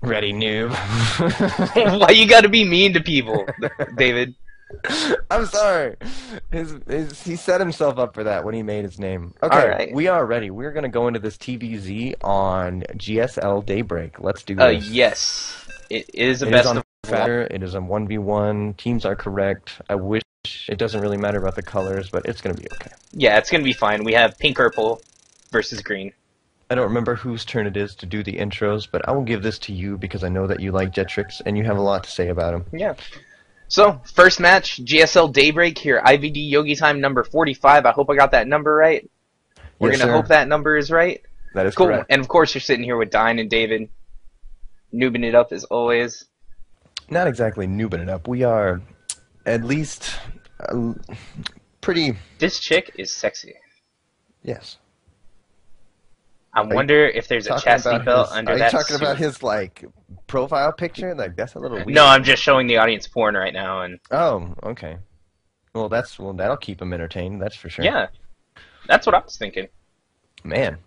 Ready, noob. Why you gotta be mean to people, David? I'm sorry. He set himself up for that when he made his name. Okay, Alright. we are ready. We're going to go into this TVZ on GSL Daybreak. Let's do this. Yes. It is a It is best on of fatter. It is a 1v1. Teams are correct. I wish it doesn't really matter about the colors, but it's going to be okay. Yeah, it's gonna be fine. We have pink purple versus green. I don't remember whose turn it is to do the intros, but I will give this to you because I know that you like Jetricxz and you have a lot to say about him. Yeah. So, first match, GSL Daybreak here, IvD Yogi Time number 45. I hope I got that number right. We're Yes, gonna sir. hope that number is right. That is Cool. correct. And of course, you're sitting here with Dine and David, noobing it up as always. Not exactly noobing it up. We are at least pretty... This chick is sexy. Yes. I wonder if there's a Talking chastity about belt his- under Are you that talking suit. about his, like, profile picture? Like, that's a little weird. No, I'm just showing the audience porn right now, and Oh, okay. Well, that'll keep him entertained, that's for sure. yeah, that's what I was thinking. Man,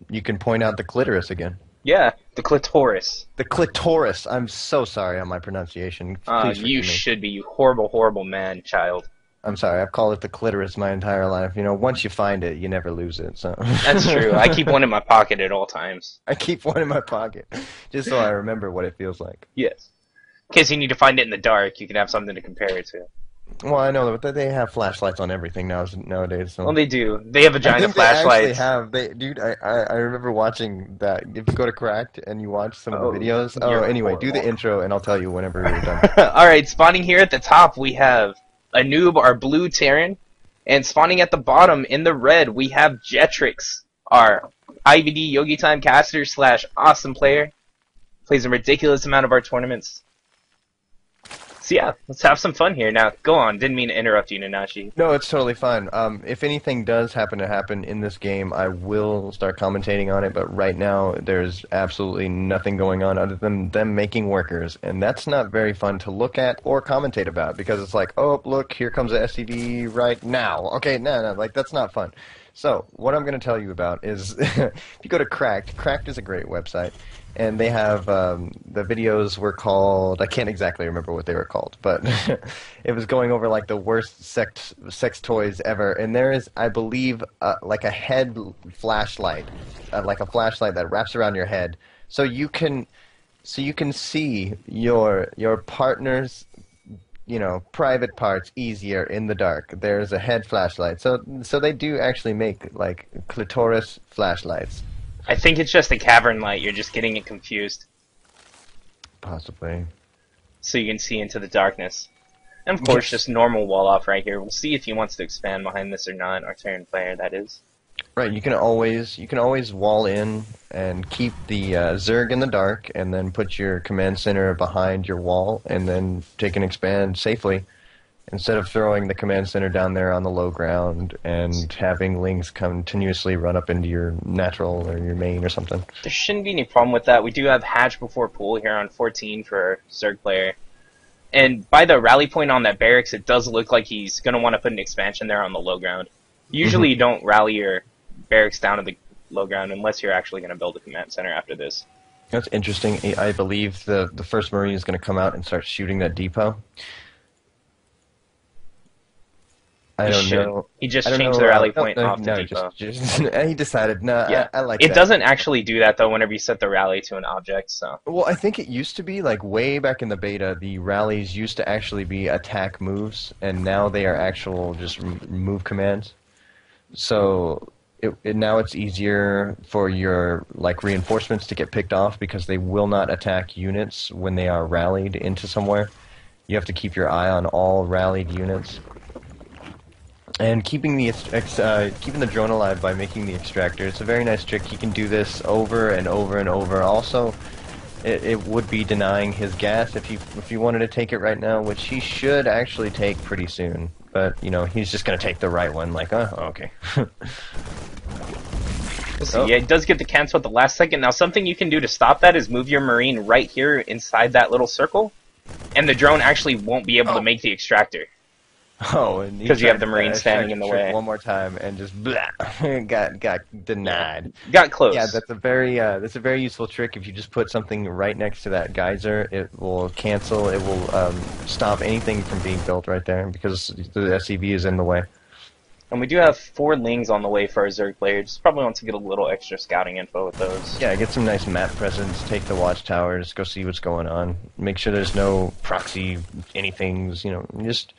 you can point out the clitoris again. Yeah, the clitoris. The clitoris. I'm so sorry on my pronunciation. Please You forgive me. should be, you horrible, horrible man, child. I'm sorry. I've called it the clitoris my entire life. You know, once you find it, you never lose it. So That's true. I keep one in my pocket at all times. I keep one in my pocket just so I remember what it feels like. Yes. In case you need to find it in the dark, you can have something to compare it to. Well, I know that they have flashlights on everything nowadays. So. Well, they do. They have I vagina think they actually flashlights. have. Dude, I remember watching that. If you go to Cracked and you watch some of the videos. Oh, you're anyway, do the horrible. intro and I'll tell you whenever you're done. Alright, spawning here at the top, we have ANoob, our blue Terran. And spawning at the bottom, in the red, we have Jetricxz, our IvD Yogi Time caster / awesome player. Plays a ridiculous amount of our tournaments. So yeah, let's have some fun here. Now, go on. Didn't mean to interrupt you, Nanashi. No, it's totally fine. If anything does happen to happen in this game, I will start commentating on it, but right now there's absolutely nothing going on other than them making workers, and that's not very fun to look at or commentate about, because it's like, oh, look, here comes a SCV right now. Okay, no, like, that's not fun. So, what I'm going to tell you about is, if you go to Cracked is a great website, and they have, the videos were called, I can't exactly remember what they were called, but it was going over, like, the worst sex toys ever, and there is, I believe, like a head flashlight, like a flashlight that wraps around your head, so you can see your partner's, you know, private parts easier in the dark. There's a head flashlight, so they do actually make, like, clitoris flashlights. I think it's just a cavern light. You're just getting it confused. Possibly. So you can see into the darkness. And of course, Yes. just normal wall off right here. We'll see if he wants to expand behind this or not. Our Terran player, that is. Right, you can always wall in and keep the Zerg in the dark, and then put your command center behind your wall, and then take and expand safely, instead of throwing the command center down there on the low ground and having links continuously run up into your natural or your main or something. There shouldn't be any problem with that. We do have Hatch before Pool here on 14 for our Zerg player. And by the rally point on that barracks, it does look like he's going to want to put an expansion there on the low ground. Usually you don't rally your barracks down to the low ground unless you're actually going to build a command center after this. That's interesting. I believe the first Marine is going to come out and start shooting that depot. I don't know. He just I don't changed know, the rally point off the no, depot. just he decided, no, Yeah, I like it that. doesn't actually do that though whenever you set the rally to an object. So Well, I think it used to be, like, way back in the beta, the rallies used to actually be attack moves, and now they are actual just move commands. So now it's easier for your, like, reinforcements to get picked off because they will not attack units when they are rallied into somewhere. You have to keep your eye on all rallied units. And keeping the drone alive by making the extractor, it's a very nice trick. He can do this over and over and over. Also, it would be denying his gas if he wanted to take it right now, which he should actually take pretty soon. But, you know, he's just going to take the right one, like, oh, okay. So, yeah, it does get the cancel at the last second. Now, something you can do to stop that is move your Marine right here inside that little circle, and the drone actually won't be able to make the extractor. Oh, and he Because you have the tried, Marine standing tried in to the trick way. one more time and just blah, got denied. Got close. Yeah, that's a very useful trick. If you just put something right next to that geyser, it will cancel. It will stop anything from being built right there because the SCV is in the way. And we do have 4 Lings on the way for our Zerg player. Just probably want to get a little extra scouting info with those. Yeah, get some nice map presence. Take the watchtowers. Go see what's going on. Make sure there's no proxy anythings. You know, just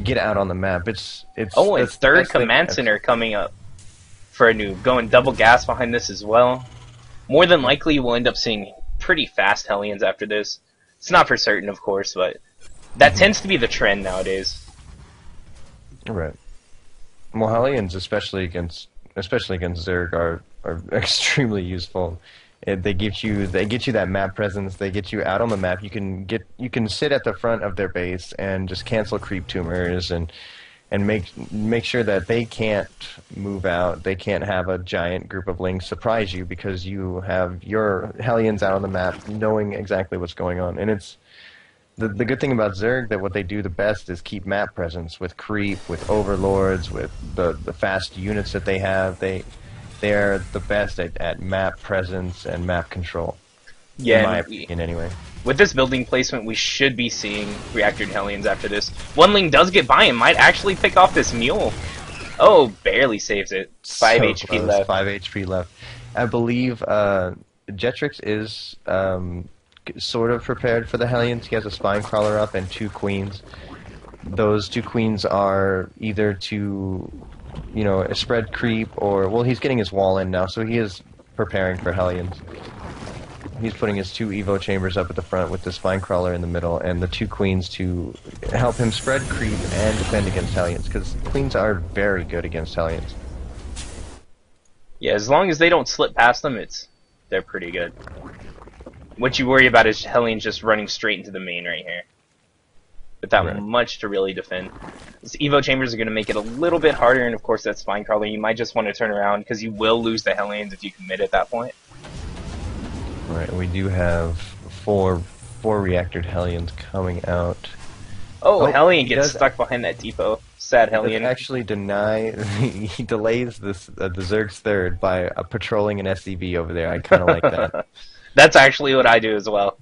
get out on the map. It's Oh, and that's the 3rd best thing. Command Center coming up for ANoob. Going double gas behind this as well. More than likely, we'll end up seeing pretty fast Hellions after this. It's not for certain, of course, but that tends to be the trend nowadays. Right. Well, Hellions, especially against Zerg, are extremely useful. They get you that map presence. They get you out on the map. You can sit at the front of their base and just cancel creep tumors and make sure that they can't move out. They can't have a giant group of Lings surprise you because you have your Hellions out on the map, knowing exactly what's going on. And it's the good thing about Zerg, that what they do the best is keep map presence with creep, with overlords, with the fast units that they have. They're the best at map presence and map control. Yeah, in my opinion, anyway. With this building placement, we should be seeing reactored Hellions after this. One Ling does get by and might actually pick off this mule. Oh, barely saves it. 5 HP close. left. 5 HP left. I believe Jetricxz is sort of prepared for the Hellions. He has a spine crawler up and 2 queens. Those 2 queens are either to, you know, spread creep or, well, he's getting his wall in now, so he is preparing for Hellions. He's putting his 2 Evo chambers up at the front with the spine crawler in the middle and the 2 queens to help him spread creep and defend against Hellions, because queens are very good against Hellions. Yeah, as long as they don't slip past them, they're pretty good. What you worry about is Hellions just running straight into the main right here. Without much to really defend. These Evo chambers are going to make it a little bit harder, and of course that spine crawler, you might just want to turn around, because you will lose the Hellions if you commit at that point. Right, we do have four reactored Hellions coming out. Oh, Hellion gets stuck behind that depot. Sad Hellion. Actually he delays the Zerg's 3rd by patrolling an SCV over there. I kind of like that. That's actually what I do as well.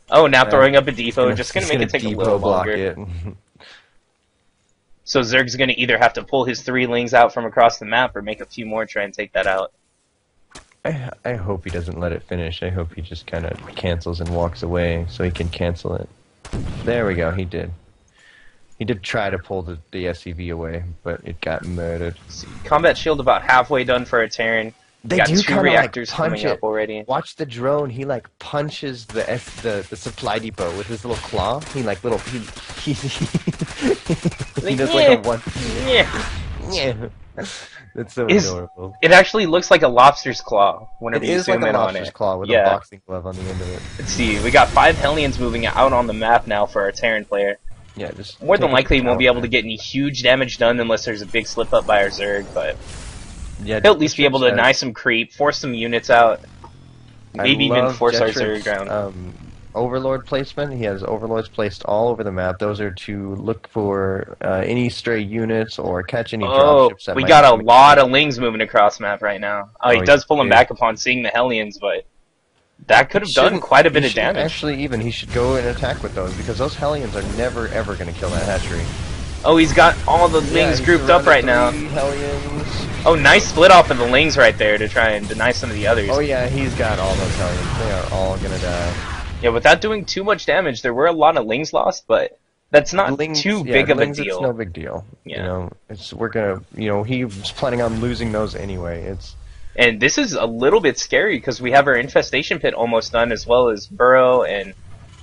Oh, now throwing up a depot, just gonna make it take a little longer. So Zerg's gonna either have to pull his 3 Lings out from across the map or make a few more, try and take that out. I hope he doesn't let it finish. I hope he just kind of cancels and walks away so he can cancel it. There we go, he did. He did try to pull the SCV away, but it got murdered. See, combat shield about halfway done for a Terran. They got do 2 kinda, reactors like, punch coming up it. already. Watch the drone. He like punches the supply depot with his little claw. He like little he does like a one. Yeah. That's so adorable. It actually looks like a lobster's claw whenever you zoom in on it. It is like a lobster's claw with a boxing glove on the end of it. Let's see. We got 5 Hellions moving out on the map now for our Terran player. Yeah, just more than likely we won't be able to get any huge damage done unless there's a big slip up by our Zerg, but yeah, he'll at least be able to deny some creep, force some units out, maybe even force our Zerg down. Overlord placement. He has overlords placed all over the map. Those are to look for any stray units or catch any dropships. We got a lot of Lings moving across map right now. He does pull them back upon seeing the Hellions, but that could have done quite a bit of damage. Actually, he should go and attack with those, because those Hellions are never ever going to kill that hatchery. Oh, he's got all the Lings grouped up right now. Hellions. Oh, nice split off of the Lings right there to try and deny some of the others. Oh yeah, he's got all those Hellions. They are all going to die. Yeah, without doing too much damage, there were a lot of Lings lost, but that's not too big of a deal. It's no big deal. Yeah. You know, he was planning on losing those anyway. And this is a little bit scary because we have our infestation pit almost done, as well as burrow and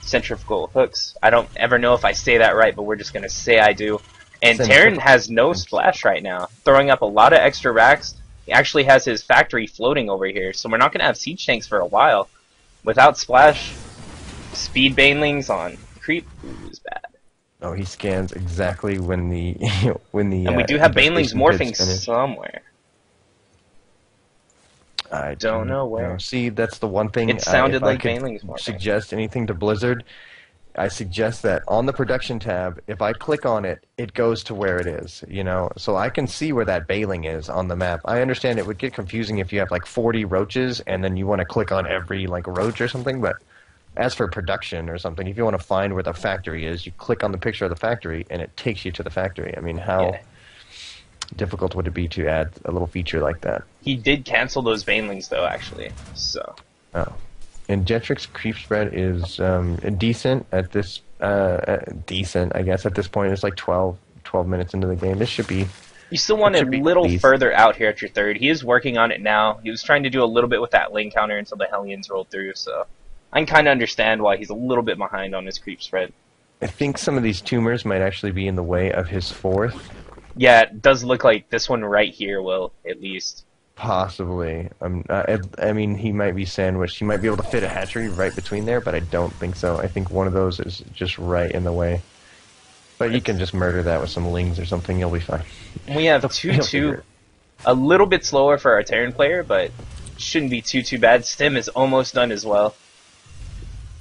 centrifugal hooks. I don't ever know if I say that right, but we're just gonna say I do. And Terran has no splash right now, throwing up a lot of extra racks. He actually has his factory floating over here, so we're not gonna have siege tanks for a while. Without splash, speed banelings on creep is bad. Oh, he scans exactly when the and we do have banelings morphing somewhere. I don't know where. See, that's the one thing. It sounded like banelings morphing. Suggest anything to Blizzard. I suggest that on the production tab, if I click on it, it goes to where it is, you know, so I can see where that baling is on the map. I understand it would get confusing if you have like 40 roaches and then you want to click on every like roach or something, but as for production or something, if you want to find where the factory is, you click on the picture of the factory and it takes you to the factory. I mean, how difficult would it be to add a little feature like that? He did cancel those banelings though, actually. So. Oh. And Jetricxz creep spread is decent at this decent, I guess, at this point. It's like 12 minutes into the game. This should be. You still want it a little further out here at your third. He is working on it now. He was trying to do a little bit with that lane counter until the Hellions rolled through, so I can kind of understand why he's a little bit behind on his creep spread. I think some of these tumors might actually be in the way of his fourth. Yeah, it does look like this one right here will, at least. Possibly. I mean, he might be sandwiched. He might be able to fit a hatchery right between there, but I don't think so. I think one of those is just right in the way. But you can just murder that with some lings or something. You'll be fine. We have 2-2. A little bit slower for our Terran player, but shouldn't be too bad. Stim is almost done as well.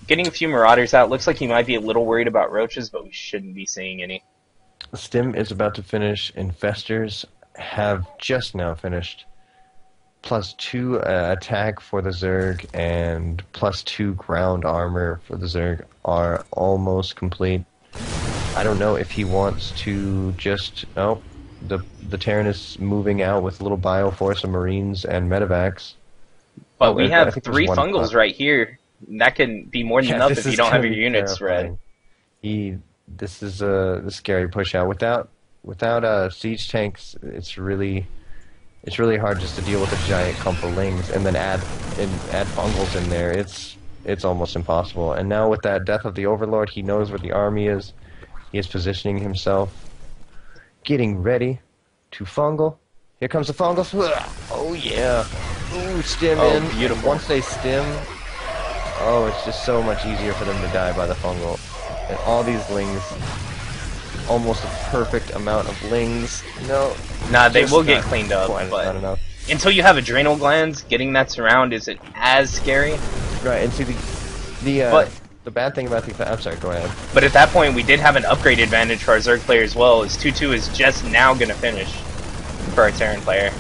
Getting a few Marauders out. Looks like he might be a little worried about roaches, but we shouldn't be seeing any. Stim is about to finish. Infestors have just now finished. +2 attack for the Zerg and +2 ground armor for the Zerg are almost complete. I don't know if he wants to just... Oh, the Terran is moving out with little Bioforce of Marines and Medevacs. But we have 3 fungals right here. That can be more than enough if you don't have your units spread. This is a scary push out. Without siege tanks, it's really hard just to deal with a giant clump of lings and then add fungals in there. It's almost impossible. And now with that death of the Overlord, he knows where the army is. He is positioning himself, getting ready to fungal. Here comes the fungals. Oh yeah. Ooh, stim in. Beautiful. Once they stim, oh, it's just so much easier for them to die by the fungal. And all these lings, almost a perfect amount of lings. No. Nah, they will get cleaned up, but not enough. Until you have adrenal glands, getting that surround isn't as scary. Right, and see the bad thing about the... I'm sorry, go ahead. But at that point, we did have an upgrade advantage for our Zerg player as well, as 2-2 is just now going to finish for our Terran player.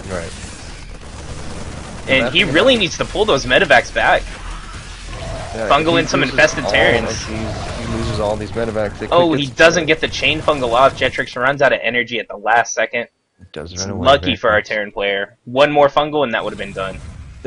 Right. And he really needs to pull those medevacs back. Yeah, fungal in some infested Terrans. He loses all these medevacs. Oh, he doesn't get the chain fungal off. Jetricxz runs out of energy at the last second. Does run away. Lucky for our Terran player. One more fungal and that would have been done.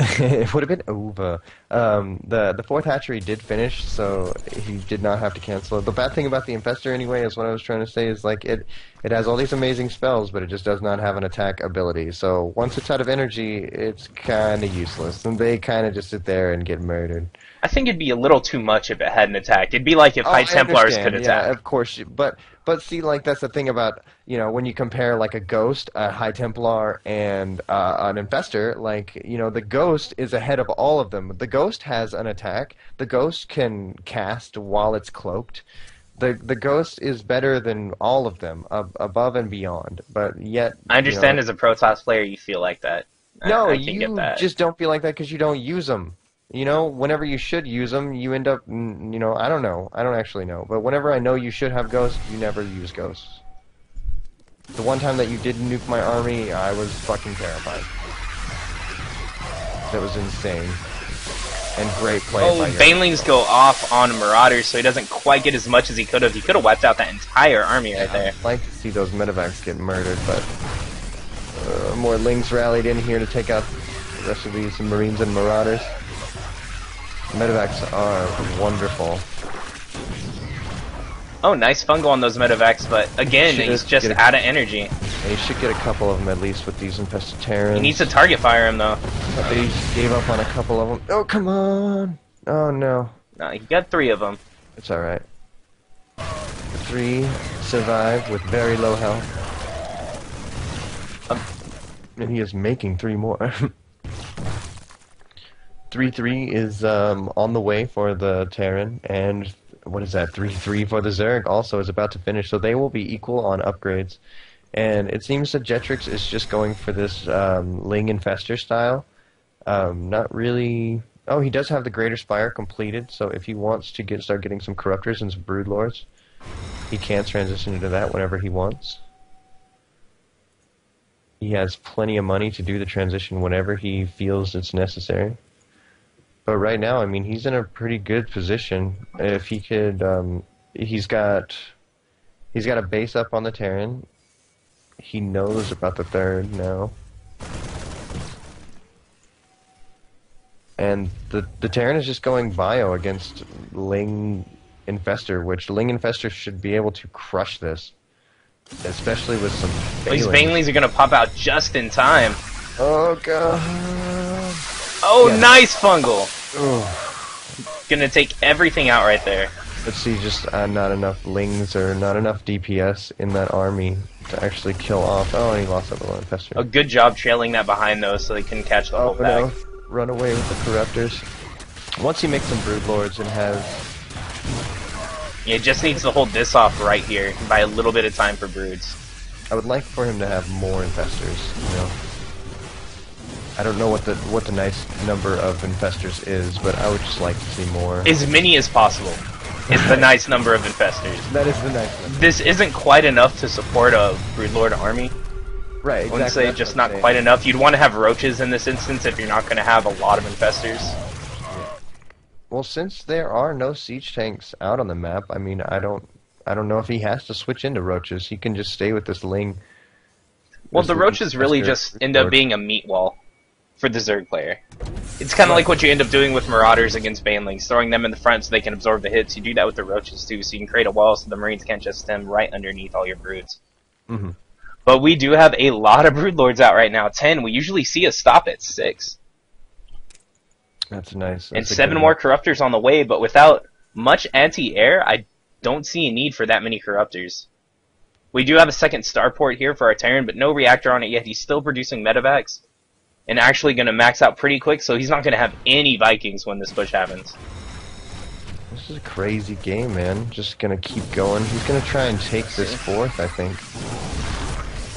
It would have been over. The fourth hatchery did finish, so he did not have to cancel it. The bad thing about the Infestor, anyway, is what I was trying to say, is like it has all these amazing spells, but it just does not have an attack ability. So once it's out of energy, it's kind of useless, and they kind of just sit there and get murdered. I think it'd be a little too much if it hadn't attacked. It'd be like if High Templars could attack. Yeah, of course, but see, like, that's the thing about, you know, when you compare, like, a Ghost, a High Templar, and an Infestor, like, you know, the Ghost is ahead of all of them. The Ghost has an attack. The Ghost can cast while it's cloaked. The Ghost is better than all of them, above and beyond, but yet... I understand, as a Protoss player you feel like that. No, I can get that. Just don't feel like that because you don't use them. You know, whenever you should use them, you end up, you know, I don't know. I don't actually know. But whenever I know you should have Ghosts, you never use Ghosts. The one time that you did nuke my army, I was fucking terrified. That was insane. And great play by you. Banelings go off on Marauders, so he doesn't quite get as much as he could have. He could have wiped out that entire army right there. I'd like to see those medevacs get murdered, but more lings rallied in here to take out the rest of these Marines and Marauders. Medevacs are wonderful. Oh, nice fungal on those medevacs, but again, he's just out of energy. He should get a couple of them at least with these infested Terrans. He needs to target fire him, though. But they gave up on a couple of them. Oh, come on! Oh, no. No, he got 3 of them. It's alright. The 3 survived with very low health. And he is making 3 more. 3-3 is on the way for the Terran, and what is that? 3-3 for the Zerg also is about to finish, so they will be equal on upgrades. And it seems that Jetricxz is just going for this Ling Infestor style. Not really Oh, he does have the Greater Spire completed, so if he wants to start getting some Corruptors and some Broodlords, he can transition into that whenever he wants. He has plenty of money to do the transition whenever he feels it's necessary. But right now, I mean, he's in a pretty good position. If he could, he's got a base up on the Terran. He knows about the third now. And the Terran is just going bio against Ling Infestor, which Ling Infestor should be able to crush this. Especially with some These Banelings are gonna pop out just in time. Oh god. Oh, yeah. Nice fungal! Ooh. Gonna take everything out right there. Let's see, just not enough Lings or not enough DPS in that army to actually kill off. Oh, and he lost that little Infestor. A good job trailing that behind though, so they couldn't catch the whole bag. No. Run away with the Corruptors. Once he makes some Broodlords and has... Yeah, just needs to hold this off right here by a little bit of time for Broods. I would like for him to have more Infestors, you know. I don't know what the nice number of Infestors is, but I would just like to see more. As many as possible is the nice number of Infestors. That is the nice number. This isn't quite enough to support a Broodlord army. Right, exactly. I wouldn't say just not quite enough. You'd want to have Roaches in this instance if you're not going to have a lot of Infestors. Well, since there are no siege tanks out on the map, I mean, I don't know if he has to switch into Roaches. He can just stay with this Ling. Well, the Roaches really just end up being a meat wall for the Zerg player. It's kind of like what you end up doing with Marauders against Banelings, throwing them in the front so they can absorb the hits. You do that with the Roaches too, so you can create a wall so the Marines can't just stem right underneath all your Broods. Mm-hmm. But we do have a lot of Broodlords out right now. 10. We usually see a stop at 6. That's nice. And 7 more Corruptors on the way, but without much anti-air, I don't see a need for that many Corruptors. We do have a second starport here for our Terran, but no reactor on it yet. He's still producing medevacs, and actually going to max out pretty quick, so he's not going to have any Vikings when this push happens. This is a crazy game, man. Just going to keep going. He's going to try and take this fourth, I think.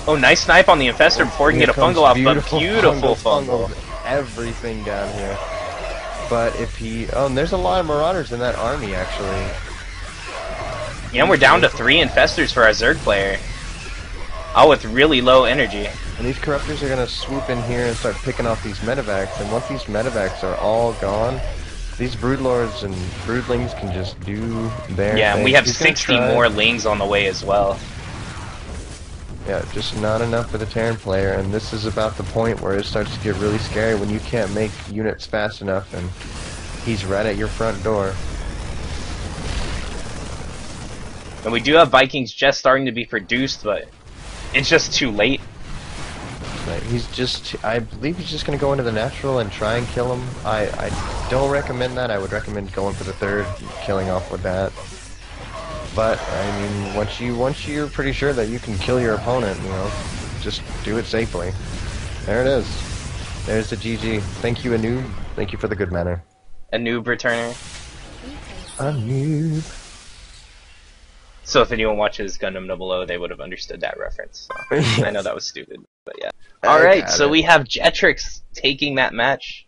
Oh, nice snipe on the Infestor before he can get a fungal off, but beautiful fungal. Everything down here. But if he... Oh, and there's a lot of Marauders in that army, actually. Yeah, and we're down to 3 Infestors for our Zerg player. Oh, with really low energy. And these Corruptors are going to swoop in here and start picking off these medevacs. And once these medevacs are all gone, these Broodlords and Broodlings can just do their Yeah, thing. and we have 60 more Lings on the way as well. Yeah, just not enough for the Terran player, and this is about the point where it starts to get really scary when you can't make units fast enough, and he's right at your front door. And we do have Vikings just starting to be produced, but it's just too late. Right, I believe he's just going to go into the natural and try and kill him. I don't recommend that. I would recommend going for the third, killing off with that. But I mean, once you're pretty sure that you can kill your opponent, you know, just do it safely. There it is. There's the GG. Thank you, ANoob. Thank you for the good manner. ANoob returner. ANoob. So if anyone watches Gundam 00, they would have understood that reference. So. Yes. I know that was stupid, but yeah. Alright, so we have Jetricxz taking that match.